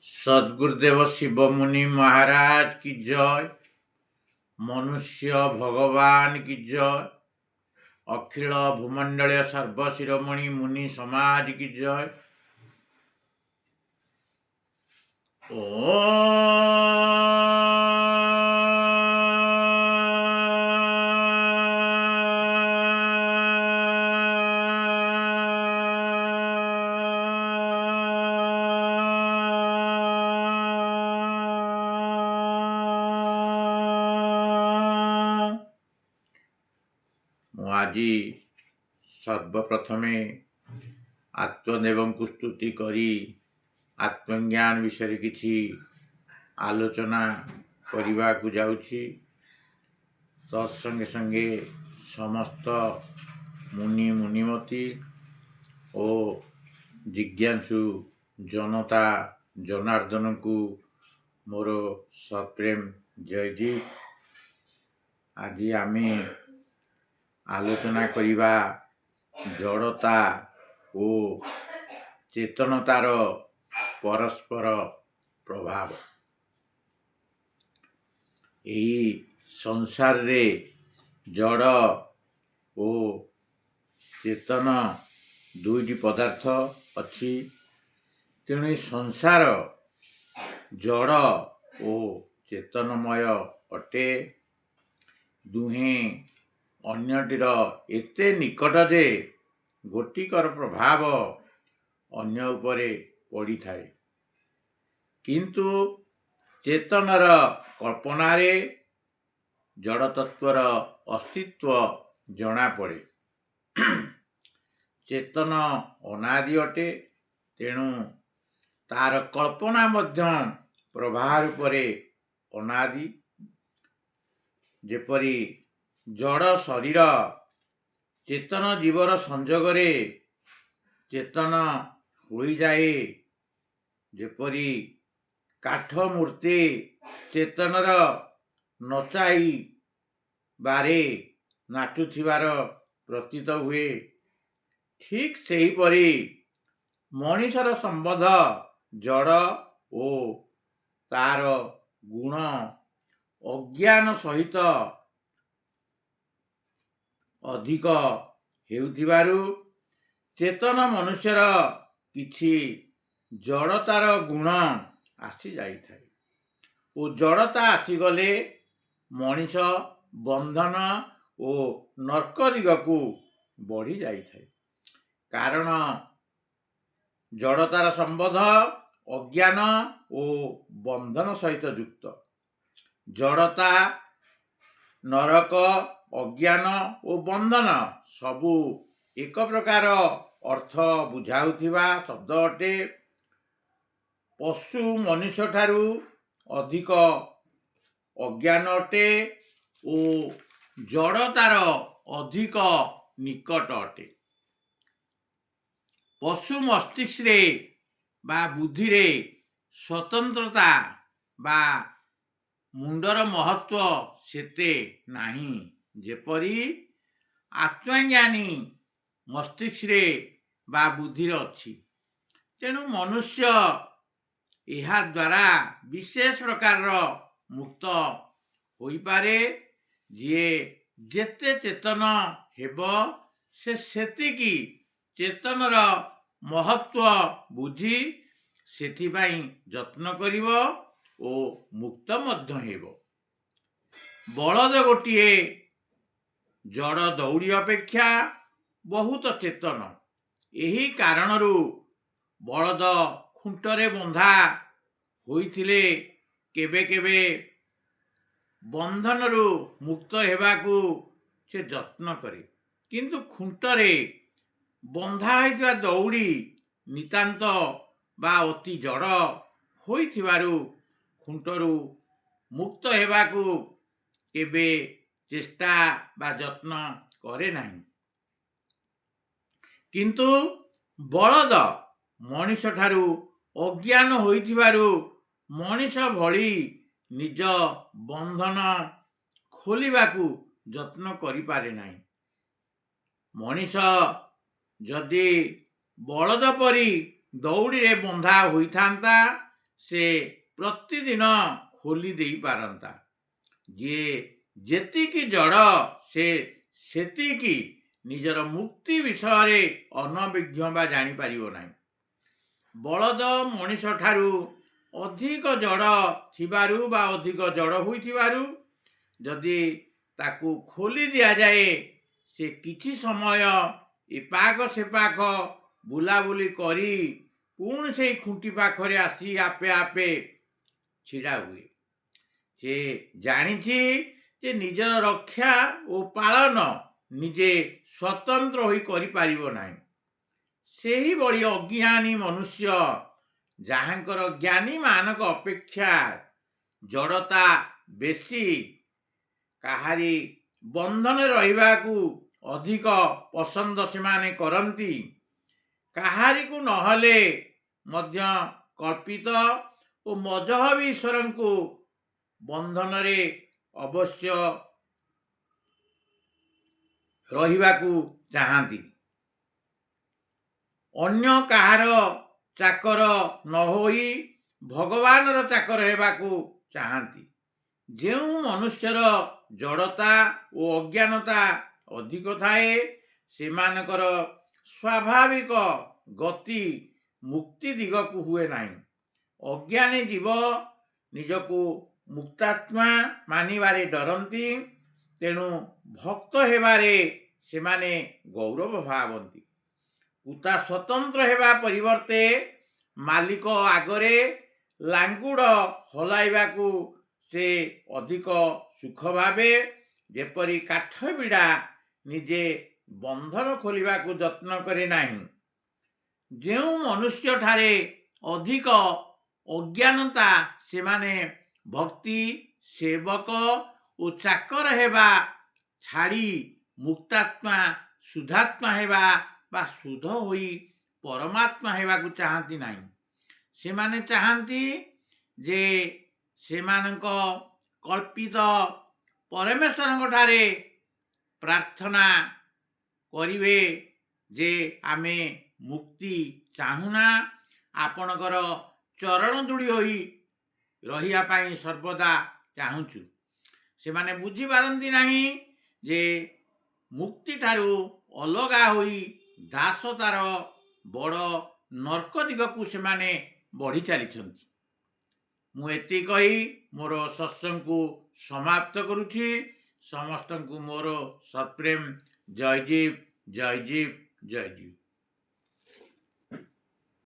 सद्गुरुदेव शिवमुनि महाराज की जय। मनुष्य भगवान की जय। अखिल भूमंडलीय सर्वशिरोमणि मुनि समाज की जय। आज सर्वप्रथमे आत्मदेव को स्तुति करी आत्मज्ञान विषय किछि आलोचना करने को जाउछि। तत्संगे संगे समस्त मुनि मुनिमती और जिज्ञासु जनता जनार्दन को मोर सप्रेम जयजी। आज आमे आलोचना करिबा जड़ता और चेतनतार परस्पर प्रभाव। यही संसार रे जड़ और चेतन दुईटी पदार्थ अच्छी। तेणु संसार जड़ और चेतनमय अटे। दुहे अन्यटीर एते निकट जे गोटिकर प्रभाव अन्य उपरे पड़ी थाए, किंतु चेतनर कल्पनारे जड़ तत्वर अस्तित्व जना पड़े। चेतन अनादि अटे, तेणु तार कल्पना मध्य प्रवाह रूपरे अनादि। जेपरी जड़ शरीर चेतन जीवर संजोगरे चेतन हो जाए, जेपरी काठ मूर्ति चेतनर नचाई बारे नाचुथिबार प्रतीत हुए, ठीक सेही परी मनीषर संबंध जड़ और तार गुण अज्ञान सहित अधिक हेउथिबारु चेतन मनुष्यर किछि जड़तार गुण आसी जाई थाए। और जड़ता आसीगले मनीष बंधन और नर्क दिगकू बढ़ी जाई थाए। कारण जड़तार संबंध अज्ञान और बंधन सहित युक्त। जड़ता नरक अज्ञान और बंधन सबू एक प्रकार अर्थ बुझाउथिबा शब्द अटे। पशु मनुष्य ठारू अधिक अज्ञान अटे और जड़तार अधिक निकट अटे। पशु मस्तिष्क रे बा बुद्धि रे स्वतंत्रता बा मुंडर महत्व सेते नाही, जेपरी आत्मज्ञानी मस्तिष्क रे बा बुद्धि अच्छी। तेणु मनुष्य यह द्वारा विशेष प्रकार मुक्त होई पारे। जे जेते चेतन हेब से सेतिकी चेतनर महत्व बुझी सेथिपाई जत्न करिवो और मुक्त मध्य हेबो। बलद गोटिए जड़ दौड़ी अपेक्षा बहुत चेतन। यही कारणरू बलद खुंटरे बंधा होइथिले केबे केबे बंधनरू मुक्त हेबाकू से जत्न करे, किंतु खुंटरे बंधा होइथिबा दौड़ी नितांत बा अति जड़ होइथिबारु खुंटरू मुक्त हेबाकू केबे चेष्टा बा जत्न करे नाही। किंतु बलद मनीष ठारू अज्ञान होइथिबारु मनीष भली निज बंधन खोलिबाकू जत्न करि पारे नाही। मनीष जदि बलद परी दौड़ी रे बंधा होइथांता ସେ ପ୍ରତିଦିନ ଖୋଲି ଦେଇପାରନ୍ତା। ଯିଏ ଯେତିକି ଜଡ଼ ସେ ସେତିକି ନିଜର ମୁକ୍ତି ବିଷୟରେ ଅନଭିଜ୍ଞ ବା ଜାଣିପାରିବ ନାହିଁ। ବଳଦ ମଣିଷ ଠାରୁ ଅଧିକ ଜଡ଼ ଥିବାରୁ ବା ଅଧିକ ଜଡ଼ ହୋଇଥିବାରୁ ଯଦି ତାକୁ ଖୋଲି ଦିଆଯାଏ ସେ କିଛି ସମୟ ଏପାଖ ସେପାଖ ବୁଲାବୁଲି କରି ପୁଣି ସେଇ ଖୁଣ୍ଟି ପାଖରେ ଆସି ଆପେ ଆପେ ଛିଡ଼ା ହୁଏ। ସେ ଜାଣିଛି ଯେ ନିଜର ରକ୍ଷା ଓ ପାଳନ ନିଜେ ସ୍ୱତନ୍ତ୍ର ହୋଇ କରିପାରିବ ନାହିଁ। ସେହିଭଳି ଅଜ୍ଞାନୀ ମନୁଷ୍ୟ ଯାହାଙ୍କର ଜ୍ଞାନୀମାନଙ୍କ ଅପେକ୍ଷା ଜଡ଼ତା ବେଶୀ, କାହାରି ବନ୍ଧନରେ ରହିବାକୁ ଅଧିକ ପସନ୍ଦ ସେମାନେ କରନ୍ତି। କାହାରିକୁ ନହେଲେ ମଧ୍ୟ କଳ୍ପିତ ଓ ମଜହବୀ ଈଶ୍ୱରଙ୍କୁ ବନ୍ଧନରେ ଅବଶ୍ୟ ରହିବାକୁ ଚାହାନ୍ତି। ଅନ୍ୟ କାହାର ଚାକର ନ ହୋଇ ଭଗବାନର ଚାକର ହେବାକୁ ଚାହାନ୍ତି। ଯେଉଁ ମନୁଷ୍ୟର ଜଡ଼ତା ଓ ଅଜ୍ଞାନତା ଅଧିକ ଥାଏ ସେମାନଙ୍କର ସ୍ୱାଭାବିକ ଗତି ମୁକ୍ତି ଦିଗକୁ ହୁଏ ନାହିଁ। ଅଜ୍ଞାନୀ ଜୀବ ନିଜକୁ ମୁକ୍ତାତ୍ମା ମାନିବାରେ ଡରନ୍ତି, ତେଣୁ ଭକ୍ତ ହେବାରେ ସେମାନେ ଗୌରବ ଭାବନ୍ତି। କୁତା ସ୍ୱତନ୍ତ୍ର ହେବା ପରିବର୍ତ୍ତେ ମାଲିକ ଆଗରେ ଲାଙ୍ଗୁଡ଼ ହଲାଇବାକୁ ସେ ଅଧିକ ସୁଖ ଭାବେ, ଯେପରି କାଠ ବିଡ଼ା ନିଜେ ବନ୍ଧନ ଖୋଲିବାକୁ ଯତ୍ନ କରେ ନାହିଁ। ଯେଉଁ ମନୁଷ୍ୟଠାରେ ଅଧିକ ଅଜ୍ଞାନତା ସେମାନେ ଭକ୍ତି, ସେବକ ଓ ଚାକର ହେବା ଛାଡ଼ି ମୁକ୍ତାତ୍ମା, ଶୁଦ୍ଧାତ୍ମା ହେବା ବା ଶୁଦ୍ଧ ହୋଇ ପରମାତ୍ମା ହେବାକୁ ଚାହାନ୍ତି ନାହିଁ। ସେମାନେ ଚାହାନ୍ତି ଯେ ସେମାନଙ୍କ କଳ୍ପିତ ପରମେଶ୍ୱରଙ୍କଠାରେ ପ୍ରାର୍ଥନା କରିବେ ଯେ ଆମେ ମୁକ୍ତି ଚାହୁଁନା, ଆପଣଙ୍କର ଚରଣ ଧୂଳି ହୋଇ ରହିବା ପାଇଁ ସର୍ବଦା ଚାହୁଁଛୁ। ସେମାନେ ବୁଝିପାରନ୍ତି ନାହିଁ ଯେ ମୁକ୍ତିଠାରୁ ଅଲଗା ହୋଇ ଦାସତାର ବଡ଼ ନର୍କ ଦିଗକୁ ସେମାନେ ବଢ଼ି ଚାଲିଛନ୍ତି। ମୁଁ ଏତିକି କହି ମୋର ସତ୍ସଙ୍ଗକୁ ସମାପ୍ତ କରୁଛି। ସମସ୍ତଙ୍କୁ ମୋର ସତ୍ପ୍ରେମ। ଜୟ ଜୀବ, ଜୟ ଜୀବ, ଜୟ ଜୀବ।